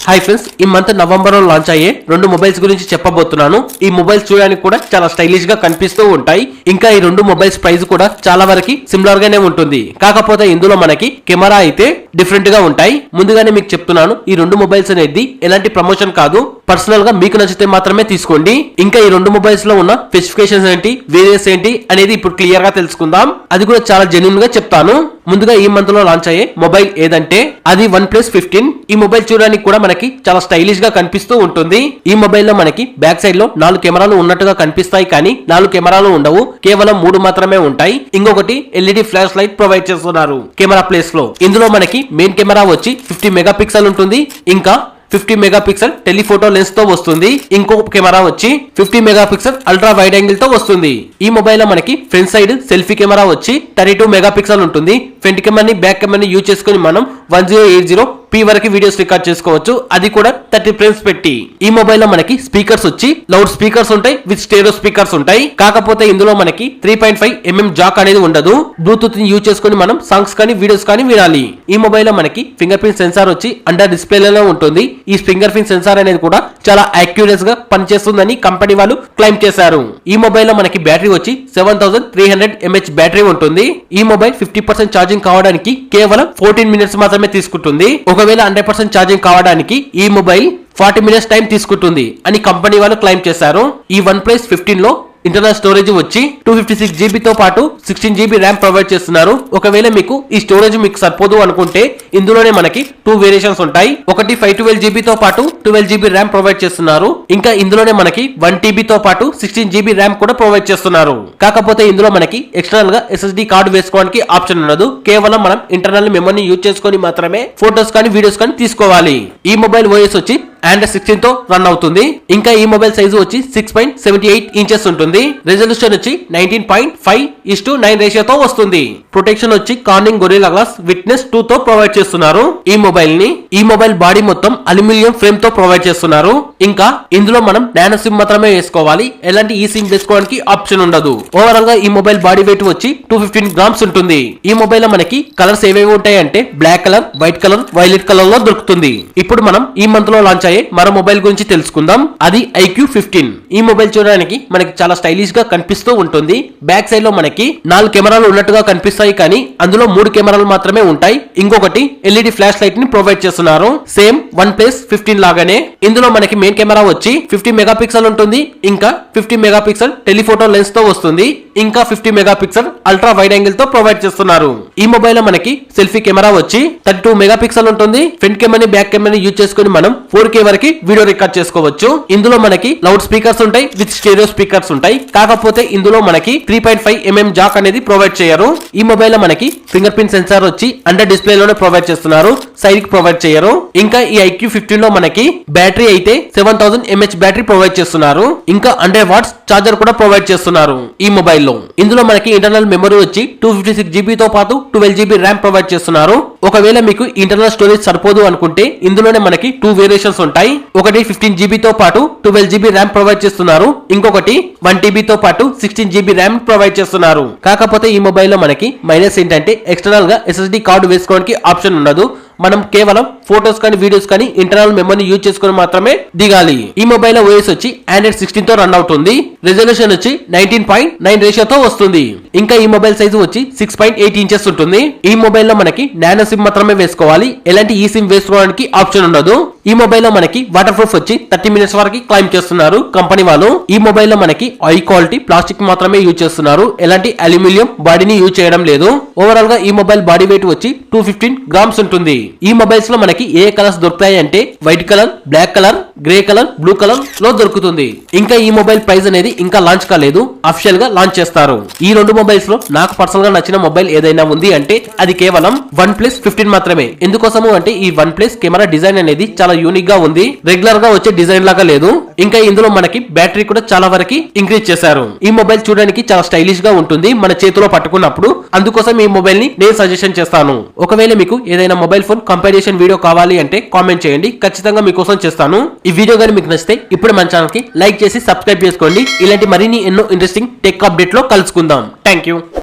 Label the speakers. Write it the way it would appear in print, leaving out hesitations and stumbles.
Speaker 1: Hi friends, ఈ month November లో launch అయ్యే రెండు మొబైల్స్ గురించి చెప్పబోతున్నాను. ఈ మొబైల్స్ చూడడానికి కూడా చాలా స్టైలిష్ గా కనిపిస్తూ ఉంటాయి. ఇంకా ఈ రెండు మొబైల్స్ ప్రైస్ కూడా చాలా వరకు సిమిలర్ గానే ఉంటుంది. కాకపోతే ఇందులో మనకి కెమెరా అయితే డిఫరెంట్ గా ఉంటాయి. ముందుగానే మీకు చెప్తున్నాను, ఈ రెండు మొబైల్స్ అనేది ఎలాంటి ప్రమోషన్ కాదు, పర్సనల్ గా మీకు నచ్చితే మాత్రమే తీసుకోండి. ఇంకా ఈ రెండు మొబైల్స్ లో ఉన్న స్పెసిఫికేషన్స్ ఏంటి, వేరియస్ ఏంటి అనేది ఇప్పుడు క్లియర్ గా తెలుసుకుందాం. అది కూడా చాలా జెన్యూన్ గా చెప్తాను. ముందుగా ఈ మంత్ లో లాంచ్ అయ్యే మొబైల్ ఏదంటే అది OnePlus 15. ఈ మొబైల్ చూడడానికి కూడా మనకి చాలా స్టైలిష్ గా కనిపిస్తూ ఉంటుంది. ఈ మొబైల్ లో మనకి బ్యాక్ సైడ్ లో 4 కెమెరాలు ఉన్నట్టుగా కనిపిస్తాయి, కానీ 4 కెమెరాలు ఉండవు, కేవలం 3 మాత్రమే ఉంటాయి. ఇంకొకటి LED ఫ్లాష్ లైట్ ప్రొవైడ్ చేస్తున్నారు కెమెరా ప్లేస్ లో. ఇందులో మనకి మెయిన్ కెమెరా వచ్చి 50 మెగాపిక్సెల్ ఉంటుంది. ఇంకా 50 మెగాపిక్సెల్ టెలిఫోటో లెన్స్ తో వస్తుంది. ఇంకో కెమెరా వచ్చి 50 మెగాపిక్సెల్ అల్ట్రా వైడ్ యాంగిల్ తో వస్తుంది. ఈ మొబైల్ లో మనకి ఫ్రంట్ సైడ్ సెల్ఫీ కెమెరా వచ్చి 32 మెగాపిక్సెల్ ఉంటుంది. ఫ్రంట్ కెమెరాని బ్యాక్ కెమెరాని యూజ్ చేసుకుని మనం 1080p వరకు వీడియోస్ రికార్డ్ చేసుకోవచ్చు, అది కూడా 30 ఫ్రేమ్స్ పెట్టి. ఈ మొబైల్ లో మనకి స్పీకర్స్ వచ్చి లౌడ్ స్పీకర్స్ ఉంటాయి, విత్ స్టెరియో స్పీకర్స్ ఉంటాయి. కాకపోతే ఇందులో మనకి 3.5mm జాక్ అనేది ఉండదు. బ్లూటూత్ ని యూజ్ చేసుకుని మనం సాంగ్స్ కానీ వీడియోస్ కానీ వినాలి. ఈ మొబైల్ లో మనకి ఫింగర్ ప్రింట్ సెన్సార్ వచ్చి అండర్ డిస్ప్లేలో ఉంటుంది. ఈ ఫింగర్ ప్రింట్ సెన్సార్ అనేది కూడా చాలా యాక్యురేట్ గా పనిచేస్తుందని కంపెనీ వాళ్ళు క్లెయిమ్ చేశారు. ఈ మొబైల్ లో మనకి బ్యాటరీ వచ్చి 7300 mAh బ్యాటరీ ఉంటుంది. ఈ మొబైల్ 50% ఛార్జింగ్ కావడానికి కేవలం 14 మినిట్స్ మాత్రమే తీసుకుంటుంది. ఒకవేళ 100% ఛార్జింగ్ కావడానికి ఈ మొబైల్ 40 మినిట్స్ టైం తీసుకుంటుంది అని కంపెనీ వాళ్ళు క్లెయిమ్ చేశారు. ఈ OnePlus 15 లో ఇంటర్నల్ స్టోరేజ్ వచ్చి 256GB తో పాటు 16GB ర్యామ్ ప్రొవైడ్ చేస్తున్నారు. ఒకవేళ మీకు ఈ స్టోరేజ్ మీకు సరిపోదు అనుకుంటే ఇందులోనే మనకి 2 వేరియేషన్స్ ఉంటాయి. ఒకటి 512GB తో పాటు 12GB ర్యామ్ ప్రొవైడ్ చేస్తున్నారు. ఇంకా ఇందులోనే మనకి 1TB తో పాటు 16GB ర్యామ్ కూడా ప్రొవైడ్ చేస్తున్నారు. కాకపోతే ఇందులో మనకి ఎక్స్టర్నల్ గా SSD కార్డు వేసుకోవడానికి ఆప్షన్ ఉండదు. కేవలం మనం ఇంటర్నల్ మెమరీని యూజ్ చేసుకొని మాత్రమే ఫోటోస్ కానీ వీడియోస్ కానీ తీసుకోవాలి. ఈ మొబైల్ OS వచ్చి Android 16 తో రన్ అవుతుంది. ఇంకా ఈ మొబైల్ సైజు వచ్చి 6.78 ఇంచెస్ ఉంటుంది. రెజల్యూషన్ వచ్చి 19.5:9 రేషియోతో వస్తుంది. ప్రొటెక్షన్ వచ్చి కార్నింగ్ గొరిల్లా గ్లాస్ విట్నెస్ 2 తో ప్రొవైడ్ చేస్తున్నారు ఈ మొబైల్ ని. ఈ మొబైల్ బాడీ మొత్తం అల్యూమినియం ఫ్రేమ్ తో ప్రొవైడ్ చేస్తున్నారు. ఇంకా ఇందులో మనం నానో సిమ్ మాత్రమే వేసుకోవాలి, ఎలాంటి ఈ సిమ్ వేసుకోవడానికి ఆప్షన్ ఉండదు. ఓవరాల్ గా ఈ మొబైల్ బాడీ వెయిట్ వచ్చి 215 గ్రామ్స్ ఉంటుంది. ఈ మొబైల్ లో మనకి కలర్స్ ఏవేవి ఉంటాయి అంటే black colour, white colour, violet colour లో దొరుకుతుంది. ఇప్పుడు మనం ఈ మంత్ లో లాంచ్ అయ్యే మరో మొబైల్ గురించి తెలుసుకుందాం. అది iQOO 15. ఈ మొబైల్ చూడడానికి మనకి చాలా స్టైలిష్ గా కనిపిస్తూ ఉంటుంది. బ్యాక్ సైడ్ లో మనకి 4 కెమెరాలు ఉన్నట్టుగా కనిపిస్తాయి, కానీ అందులో 3 కెమెరాలు మాత్రమే ఉంటాయి. ఇంకొకటి LED ఫ్లాష్ లైట్ ని ప్రొవైడ్ చేస్తున్నారు, సేమ్ OnePlus 15 లాగానే. ఇందులో మనకి మెయిన్ కెమెరా వచ్చి 50 మెగాపిక్సెల్ ఉంటుంది. ఇంకా 50 మెగాపిక్సెల్ టెలిఫోటో లెన్స్ తో వస్తుంది. ఇంకా 50 మెగాపిక్సెల్ అల్ట్రా వైడ్ యాంగిల్ తో ప్రొవైడ్ చేస్తున్నారు. ఈ మొబైల్ లో మనకి సెల్ఫీ కెమెరా వచ్చి 32 మెగాపిక్సెల్ ఉంటుంది. ఫ్రంట్ కెమెరాని బ్యాక్ కెమెరాని యూజ్ చేసుకుని మనం 4K వరకు వీడియో రికార్డ్ చేసుకోవచ్చు. ఇందులో మనకి లౌడ్ స్పీకర్స్ ఉంటాయి, విత్ స్టెరియో స్పీకర్స్ ఉంటాయి. కాకపోతే ఇందులో మనకి 3.5mm జాక్ అనేది ప్రొవైడ్ చేయరు. ఈ మొబైల్ లో మనకి ఫింగర్ ప్రింట్ సెన్సార్ వచ్చి అండర్ డిస్ప్లే లోనే ప్రొవైడ్ చేస్తున్నారు, సైడ్ కి ప్రొవైడ్ చేయరు. ఇంకా ఈ iQOO 15 లో మనకి బ్యాటరీ అయితే 7000 mAh బ్యాటరీ ప్రొవైడ్ చేస్తున్నారు. ఇంకా 100 వాట్స్ చార్జర్ కూడా ప్రొవైడ్ చేస్తున్నారు ఈ మొబైల్ లో. ఇందులో మనకి ఇంటర్నల్ మెమరీ వచ్చి 256GB తో పాటు 12GB ర్యామ్ ప్రొవైడ్ చేస్తున్నారు. ఒకవేళ మీకు ఇంటర్నల్ స్టోరేజ్ సరిపోదు అనుకుంటే ఇందులోనే మనకి 2 వేరియేషన్స్ ఉంటాయి. ఒకటి 15GB తో పాటు 12GB ర్యామ్ ప్రొవైడ్ చేస్తున్నారు. ఇంకొకటి 1TB తో పాటు 16GB ర్యామ్ ప్రొవైడ్ చేస్తున్నారు. కాకపోతే ఈ మొబైల్ లో మనకి మైనస్ ఏంటంటే ఎక్స్టర్నల్ గా SSD కార్డు వేసుకోవడానికి ఆప్షన్ ఉండదు. మనం కేవలం ఫోటోస్ కానీ వీడియోస్ కానీ ఇంటర్నల్ మెమరీని యూజ్ చేసుకుని మాత్రమే దిగాలి. ఈ మొబైల్ OS వచ్చి Android 16 తో రన్ అవుతుంది. రెజల్యూషన్ వచ్చి 19.9 రేషియోతో వస్తుంది. ఇంకా ఈ మొబైల్ సైజు వచ్చి 6.8 ఇంచెస్ ఉంటుంది. ఈ మొబైల్ లో మనకి నానో సిమ్ మాత్రమే వేసుకోవాలి, ఎలాంటి ఈ సిమ్ వేసుకోవడానికి ఆప్షన్ ఉండదు. ఈ మొబైల్ లో మనకి వాటర్ ప్రూఫ్ వచ్చి 30 మినిట్స్ వరకు క్లైమ్ చేస్తున్నారు కంపెనీ వాళ్ళు. ఈ మొబైల్ లో మనకి హై క్వాలిటీ ప్లాస్టిక్ మాత్రమే యూజ్ చేస్తున్నారు, ఎలాంటి అల్యూమినియం బాడీని యూజ్ చేయడం లేదు. ఓవరాల్ గా ఈ మొబైల్ బాడీ వెయిట్ వచ్చి 215 గ్రామ్స్ ఉంటుంది. ఈ మొబైల్స్ లో మనకి ఏ కలర్స్ దొరుకుతాయి అంటే white colour, black colour, grey colour, blue colour లో దొరుకుతుంది. ఇంకా ఈ మొబైల్ ప్రైస్ అనేది ఇంకా లాంచ్ కాలేదు, అఫిషియల్ గా లాంచ్ చేస్తారు. ఈ రెండు మొబైల్స్ లో నాకు పర్సనల్ గా నచ్చిన మొబైల్ ఏదైనా ఉంది అంటే అది కేవలం OnePlus 15 మాత్రమే. ఎందుకోసము అంటే ఈ OnePlus కెమెరా డిజైన్ అనేది చాలా యూనిక్ గా ఉంది, రెగ్యులర్ గా వచ్చే డిజైన్ లాగా లేదు. ఇంకా ఇందులో మనకి బ్యాటరీ కూడా చాలా వరకు ఇంక్రీజ్ చేశారు. ఈ మొబైల్ చూడడానికి చాలా స్టైలిష్ గా ఉంటుంది మన చేతిలో పట్టుకున్నప్పుడు. అందుకోసం ఈ మొబైల్ ని నేను సజెషన్ చేస్తాను. ఒకవేళ మీకు ఏదైనా మొబైల్ ఫోన్ కంపారిజన్ వీడియో కావాలి అంటే కామెంట్ చేయండి, ఖచ్చితంగా మీకోసం చేస్తాను. ఈ వీడియో గాని మీకు నచ్చితే ఇప్పుడు మన ఛానల్ కి లైక్ చేసి సబ్స్క్రైబ్ చేసుకోండి. ఇలాంటి మరిన్ని ఎన్నో ఇంట్రెస్టింగ్ టెక్ అప్డేట్ లో కలుసుకుందాం. Thank you.